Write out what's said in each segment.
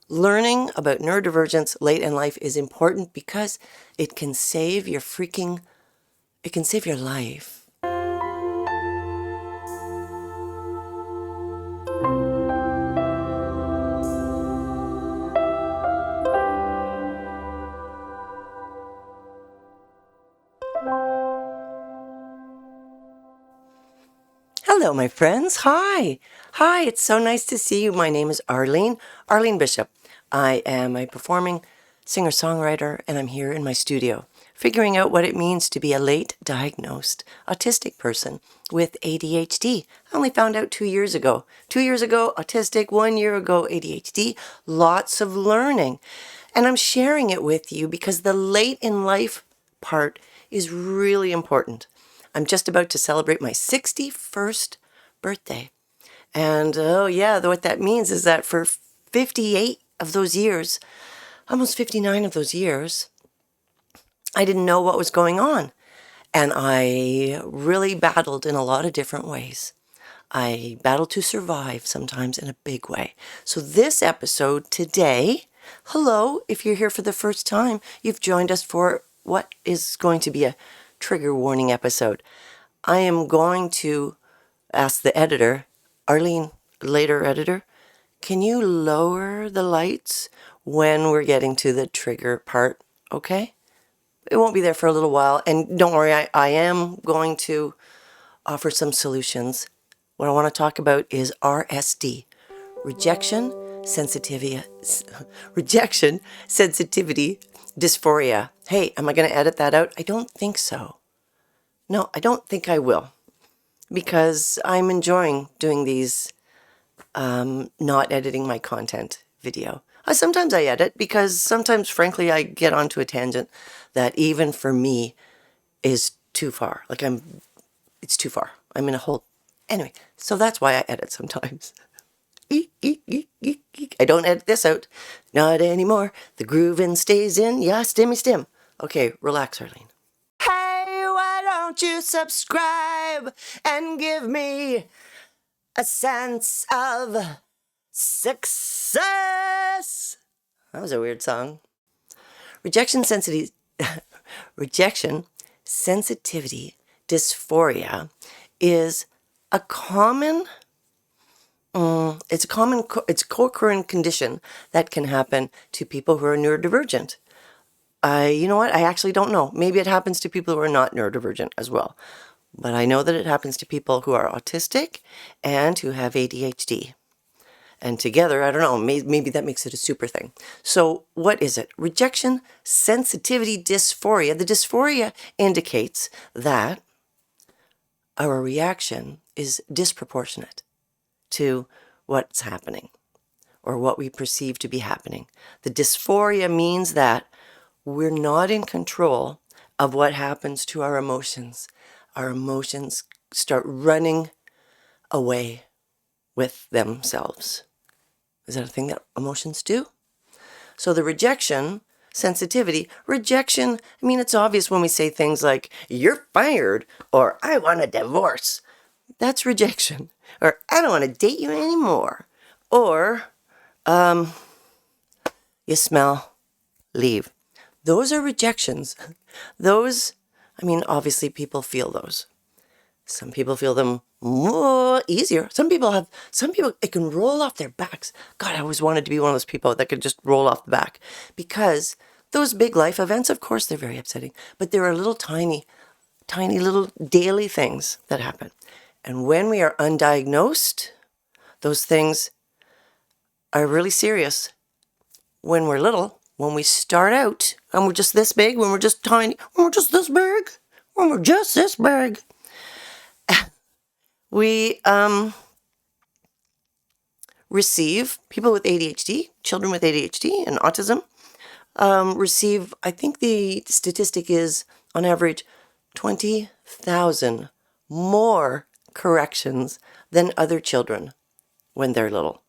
Learning about neurodivergence late in life is important because it can save your life. Hello, my friends. Hi. Hi, it's so nice to see you. My name is Arlene Bishop. I am a performing singer-songwriter, and I'm here in my studio, figuring out what it means to be a late diagnosed autistic person with ADHD. I only found out 2 years ago. 2 years ago, autistic, 1 year ago, ADHD. Lots of learning. And I'm sharing it with you because the late in life part is really important. I'm just about to celebrate my 61st birthday. And oh yeah, what that means is that for 58 of those years, almost 59 of those years, I didn't know what was going on. And I really battled in a lot of different ways. I battled to survive sometimes in a big way. So this episode today, hello, if you're here for the first time, you've joined us for what is going to be a trigger warning episode. I am going to ask the editor, Arlene, later editor, can you lower the lights when we're getting to the trigger part, okay? It won't be there for a little while, and don't worry, I am going to offer some solutions. What I want to talk about is RSD, rejection, sensitivity, dysphoria. Hey, am I going to edit that out? I don't think so. No, I don't think I will, because I'm enjoying doing these, not editing my content video. Sometimes I edit because sometimes, frankly, I get onto a tangent that even for me is too far. It's too far. I'm in a whole, anyway, so that's why I edit sometimes. I don't edit this out. Not anymore. The grooving stays in. Yeah, stim. Okay, relax, Arlene. Hey, why don't you subscribe and give me a sense of success? That was a weird song. Rejection sensitivity dysphoria is a common it's co-occurring condition that can happen to people who are neurodivergent. You know what? I actually don't know. Maybe it happens to people who are not neurodivergent as well. But I know that it happens to people who are autistic and who have ADHD. And together, I don't know, maybe that makes it a super thing. So what is it? Rejection sensitivity dysphoria. The dysphoria indicates that our reaction is disproportionate to what's happening or what we perceive to be happening. The dysphoria means that we're not in control of what happens to our emotions. Our emotions start running away with themselves. Is that a thing that emotions do? So the rejection sensitivity, rejection, I mean, it's obvious when we say things like, you're fired, or I want a divorce. That's rejection. Or I don't want to date you anymore. Or, you smell, leave. Those are rejections. Those, I mean, obviously people feel those. Some people feel them more easier. Some people, it can roll off their backs. God, I always wanted to be one of those people that could just roll off the back. Because those big life events, of course, they're very upsetting. But there are little tiny little daily things that happen. And when we are undiagnosed, those things are really serious. When we're little, when we start out, and we're just this big, when we're just tiny, when we're just this big, we receive, people with ADHD, children with ADHD and autism, receive, I think the statistic is, on average, 20,000 more corrections than other children when they're little.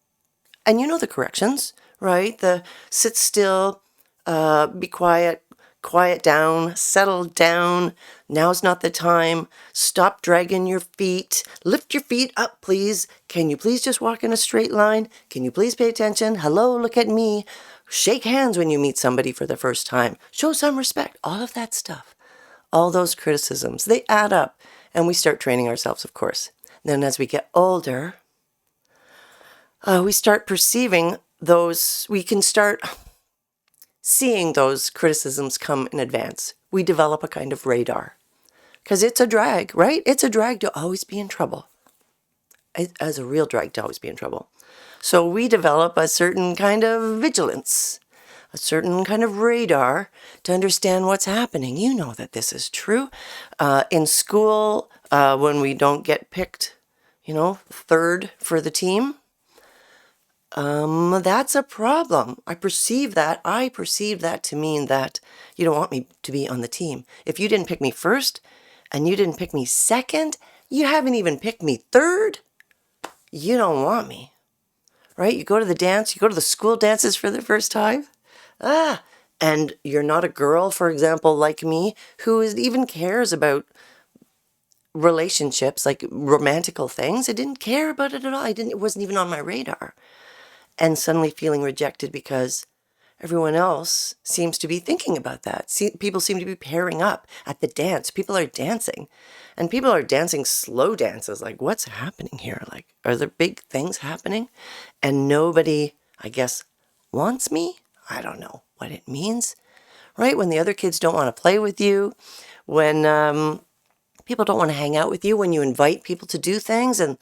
And you know the corrections, right? The sit still, be quiet, quiet down, settle down. Now's not the time. Stop dragging your feet. Lift your feet up, please. Can you please just walk in a straight line? Can you please pay attention? Hello, look at me. Shake hands when you meet somebody for the first time. Show some respect. All of that stuff. All those criticisms, they add up. And we start training ourselves, of course. Then as we get older, we start perceiving those, we can start seeing those criticisms come in advance. We develop a kind of radar. Because it's a drag, right? It's a drag to always be in trouble. As a real drag to always be in trouble. So we develop a certain kind of vigilance, a certain kind of radar to understand what's happening. You know that this is true. In school, when we don't get picked, third for the team, that's a problem. I perceive that to mean that you don't want me to be on the team. If you didn't pick me first and you didn't pick me second, you haven't even picked me third, you don't want me, right? You go to the dance, you go to the school dances for the first time, and you're not a girl, for example, like me, who even cares about relationships, like romantical things. I didn't care about it at all. It wasn't even on my radar. And suddenly feeling rejected because everyone else seems to be thinking about that. People seem to be pairing up at the dance. People are dancing. And people are dancing slow dances. Like, what's happening here? Like, are there big things happening? And nobody, I guess, wants me? I don't know what it means. Right? When the other kids don't want to play with you. When people don't want to hang out with you. When you invite people to do things and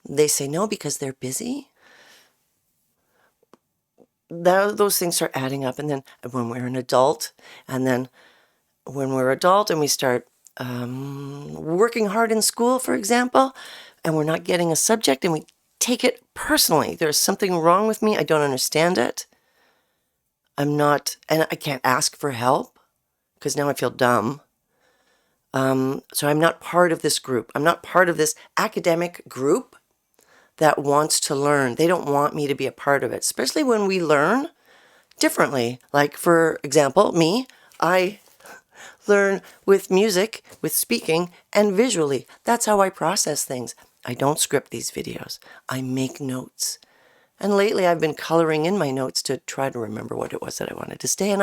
they say no because they're busy. Those things start adding up. And then when we're an adult, and then when we're adult and we start working hard in school, for example, and we're not getting a subject and we take it personally. There's something wrong with me. I don't understand it. And I can't ask for help because now I feel dumb. So I'm not part of this group. I'm not part of this academic group that wants to learn. They don't want me to be a part of it, especially when we learn differently. Like, for example, me, I learn with music, with speaking, and visually. That's how I process things. I don't script these videos. I make notes. And lately I've been coloring in my notes to try to remember what it was that I wanted to say. And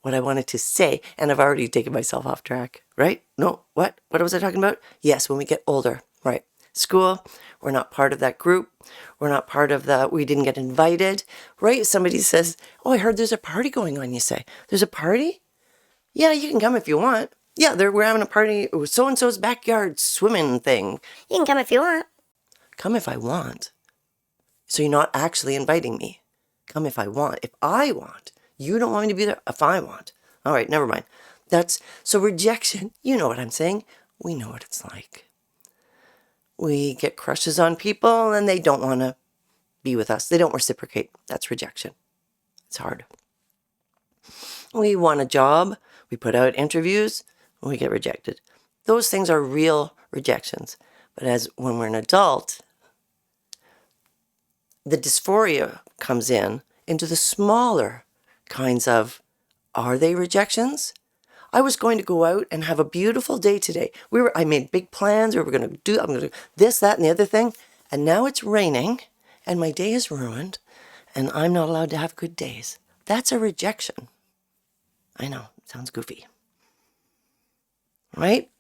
what I wanted to say, and I've already taken myself off track, right? No, what? What was I talking about? Yes, when we get older, right? School, we're not part of that group. We're not part of we didn't get invited, right? Somebody says, oh, I heard there's a party going on, you say. There's a party? Yeah, you can come if you want. Yeah, we're having a party, so-and-so's backyard swimming thing. You can come if you want. Come if I want. So you're not actually inviting me. Come if I want. If I want. You don't want me to be there if I want. All right, never mind. So rejection, you know what I'm saying. We know what it's like. We get crushes on people and they don't want to be with us. They don't reciprocate. That's rejection. It's hard. We want a job. We put out interviews. We get rejected. Those things are real rejections. But when we're an adult, the dysphoria comes into the smaller kinds of, are they rejections? I was going to go out and have a beautiful day today. I made big plans. I'm going to do this, that, and the other thing. And now it's raining and my day is ruined and I'm not allowed to have good days. That's a rejection. I know, it sounds goofy. Right?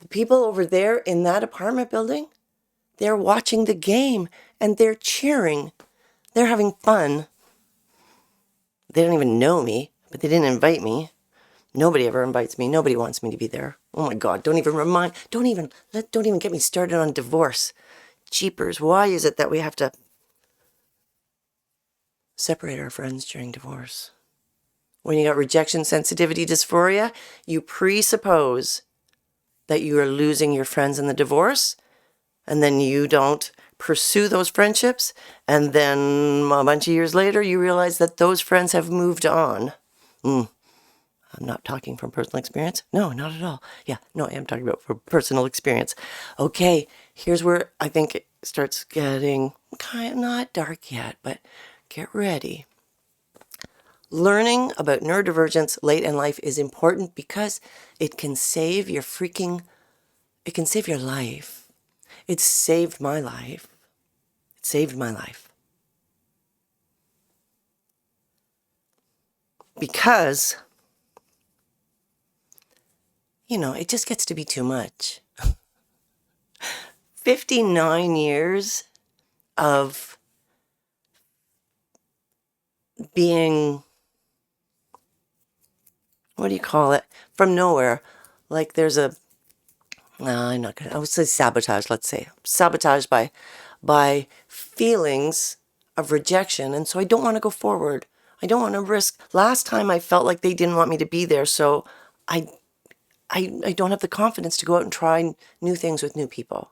The people over there in that apartment building, they're watching the game and they're cheering. They're having fun. They don't even know me, but they didn't invite me. Nobody ever invites me. Nobody wants me to be there. Oh my God, don't even get me started on divorce. Jeepers, why is it that we have to separate our friends during divorce? When you got rejection, sensitivity, dysphoria, you presuppose that you are losing your friends in the divorce, and then you don't pursue those friendships, and then a bunch of years later, you realize that those friends have moved on. I'm not talking from personal experience. No, not at all. Yeah, no, I am talking about from personal experience. Okay, here's where I think it starts getting kind of not dark yet, but get ready. Learning about neurodivergence late in life is important because it can save your life. It saved my life. It saved my life. Because, it just gets to be too much. 59 years of being, what do you call it? From nowhere. Like there's a, no, I'm not gonna, I would say sabotage, let's say. Sabotaged by feelings of rejection. And so I don't want to go forward. I don't want to risk. Last time I felt like they didn't want me to be there. So I don't have the confidence to go out and try new things with new people.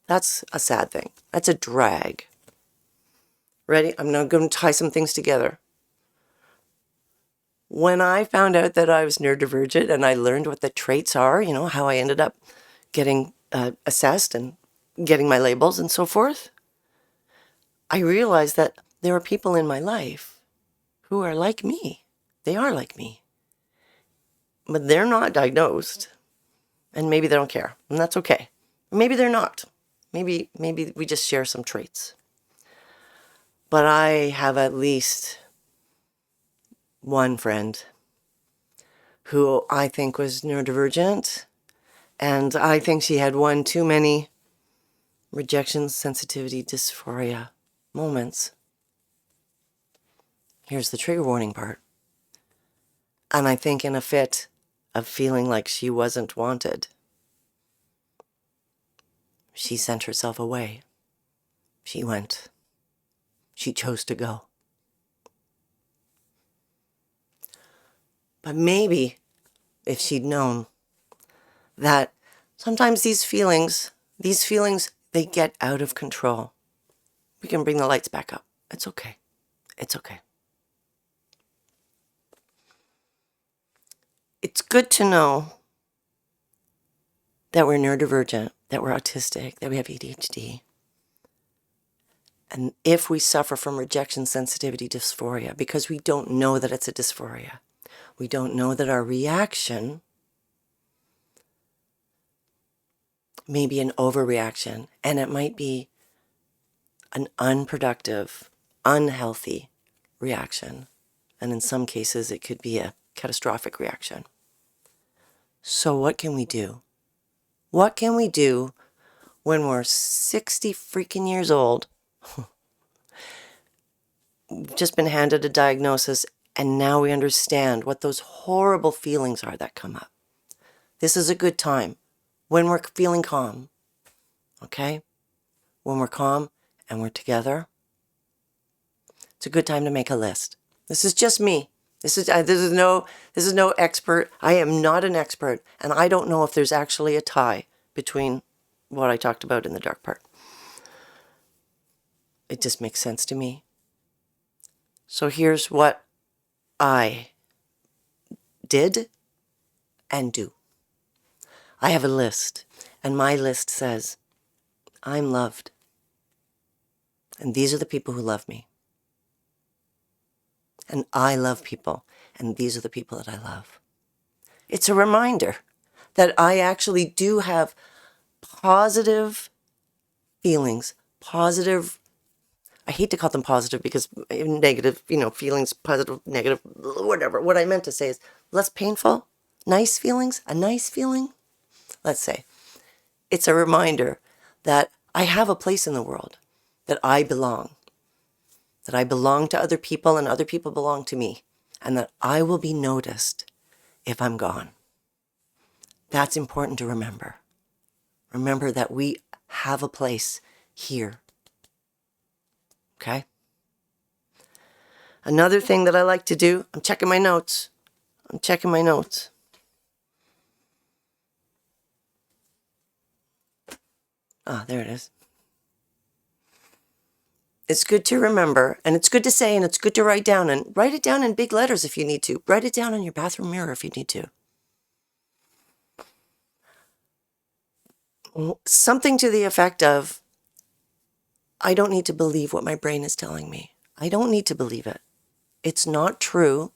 That's a sad thing. That's a drag. Ready? I'm now going to tie some things together. When I found out that I was neurodivergent and I learned what the traits are, how I ended up getting assessed and getting my labels and so forth, I realized that there are people in my life who are like me. They are like me. But they're not diagnosed. And maybe they don't care. And that's okay. Maybe they're not. Maybe we just share some traits. But I have at least one friend who I think was neurodivergent. And I think she had one too many rejection, sensitivity, dysphoria moments. Here's the trigger warning part. And I think in a fit of feeling like she wasn't wanted, she sent herself away. She went. She chose to go. But maybe if she'd known that sometimes these feelings, they get out of control. We can bring the lights back up. It's okay. It's okay. It's good to know that we're neurodivergent, that we're autistic, that we have ADHD. And if we suffer from rejection, sensitivity, dysphoria, because we don't know that it's a dysphoria, we don't know that our reaction may be an overreaction, and it might be an unproductive, unhealthy reaction. And in some cases, it could be a catastrophic reaction. So what can we do? What can we do when we're 60 freaking years old, we've just been handed a diagnosis, and now we understand what those horrible feelings are that come up? This is a good time when we're feeling calm, okay? When we're calm and we're together, it's a good time to make a list. This is just me. This is no expert. I am not an expert, and I don't know if there's actually a tie between what I talked about in the dark part. It just makes sense to me. So here's what I did and do. I have a list, and my list says, I'm loved. And these are the people who love me. And I love people, and these are the people that I love. It's a reminder that I actually do have positive feelings, I hate to call them positive because negative, feelings, positive, negative, whatever. What I meant to say is less painful, nice feelings, a nice feeling. Let's say it's a reminder that I have a place in the world, that I belong to other people and other people belong to me, and that I will be noticed if I'm gone. That's important to remember. Remember that we have a place here. Okay? Another thing that I like to do, I'm checking my notes. Ah, there it is. It's good to remember, and it's good to say, and it's good to write down, and write it down in big letters if you need to. Write it down on your bathroom mirror if you need to. Something to the effect of, I don't need to believe what my brain is telling me. I don't need to believe it. it's not true.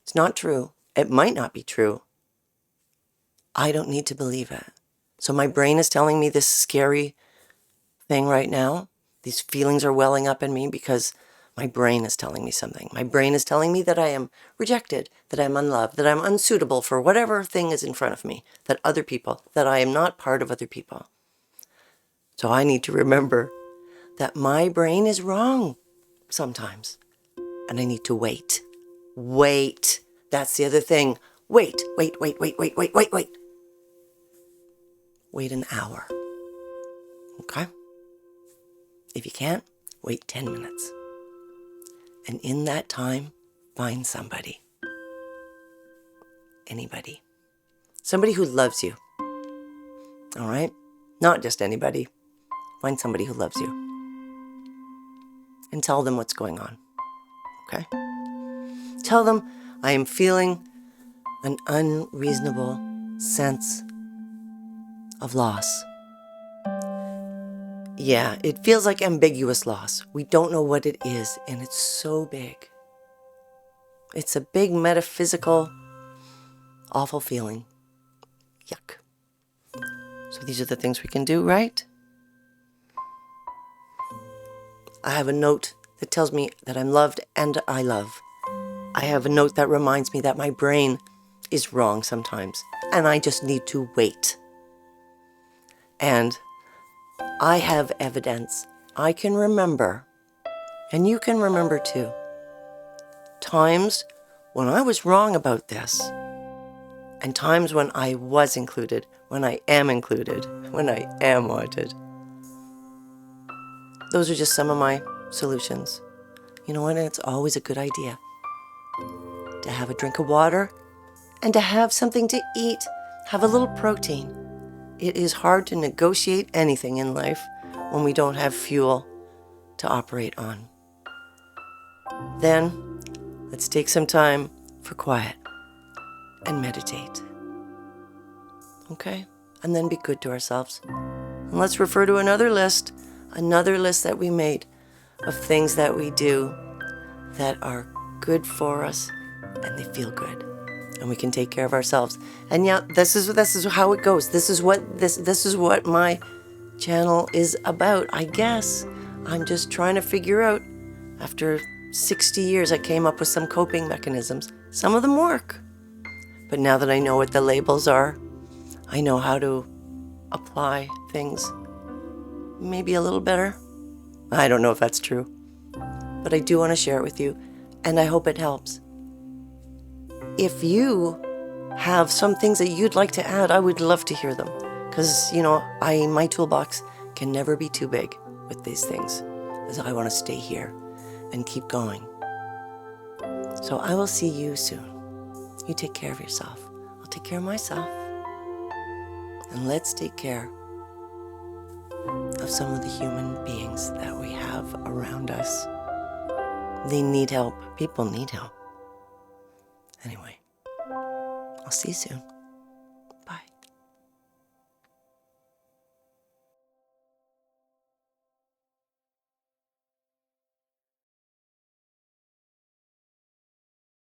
It's not true. It might not be true. I don't need to believe it. So my brain is telling me this scary thing right now. These feelings are welling up in me because my brain is telling me something. My brain is telling me that I am rejected, that I'm unloved, that I'm unsuitable for whatever thing is in front of me, that other people, that I am not part of other people. So I need to remember that my brain is wrong sometimes. And I need to wait. Wait. That's the other thing. Wait. Wait an hour. Okay? If you can't, wait 10 minutes. And in that time, find somebody. Anybody. Somebody who loves you. All right? Not just anybody. Find somebody who loves you. And tell them what's going on. Okay? Tell them I am feeling an unreasonable sense of loss. Yeah, it feels like ambiguous loss. We don't know what it is, and it's so big. It's a big metaphysical, awful feeling. Yuck. So these are the things we can do, right? I have a note that tells me that I'm loved and I love. I have a note that reminds me that my brain is wrong sometimes, and I just need to wait. And I have evidence. I can remember, and you can remember too, times when I was wrong about this, and times when I was included, when I am included, when I am wanted. Those are just some of my solutions. You know what? It's always a good idea to have a drink of water and to have something to eat. Have a little protein. It is hard to negotiate anything in life when we don't have fuel to operate on. Then, let's take some time for quiet and meditate. Okay? And then be good to ourselves. And let's refer to another list that we made of things that we do that are good for us and they feel good. And we can take care of ourselves. And yeah, this is how it goes. This is what my channel is about, I guess. I'm just trying to figure out, after 60 years, I came up with some coping mechanisms. Some of them work. But now that I know what the labels are, I know how to apply things maybe a little better. I don't know if that's true, but I do want to share it with you, and I hope it helps. If you have some things that you'd like to add, I would love to hear them, because, my toolbox can never be too big with these things, as I want to stay here and keep going. So I will see you soon. You take care of yourself. I'll take care of myself. And let's take care of some of the human beings that we have around us. They need help. People need help. Anyway, I'll see you soon.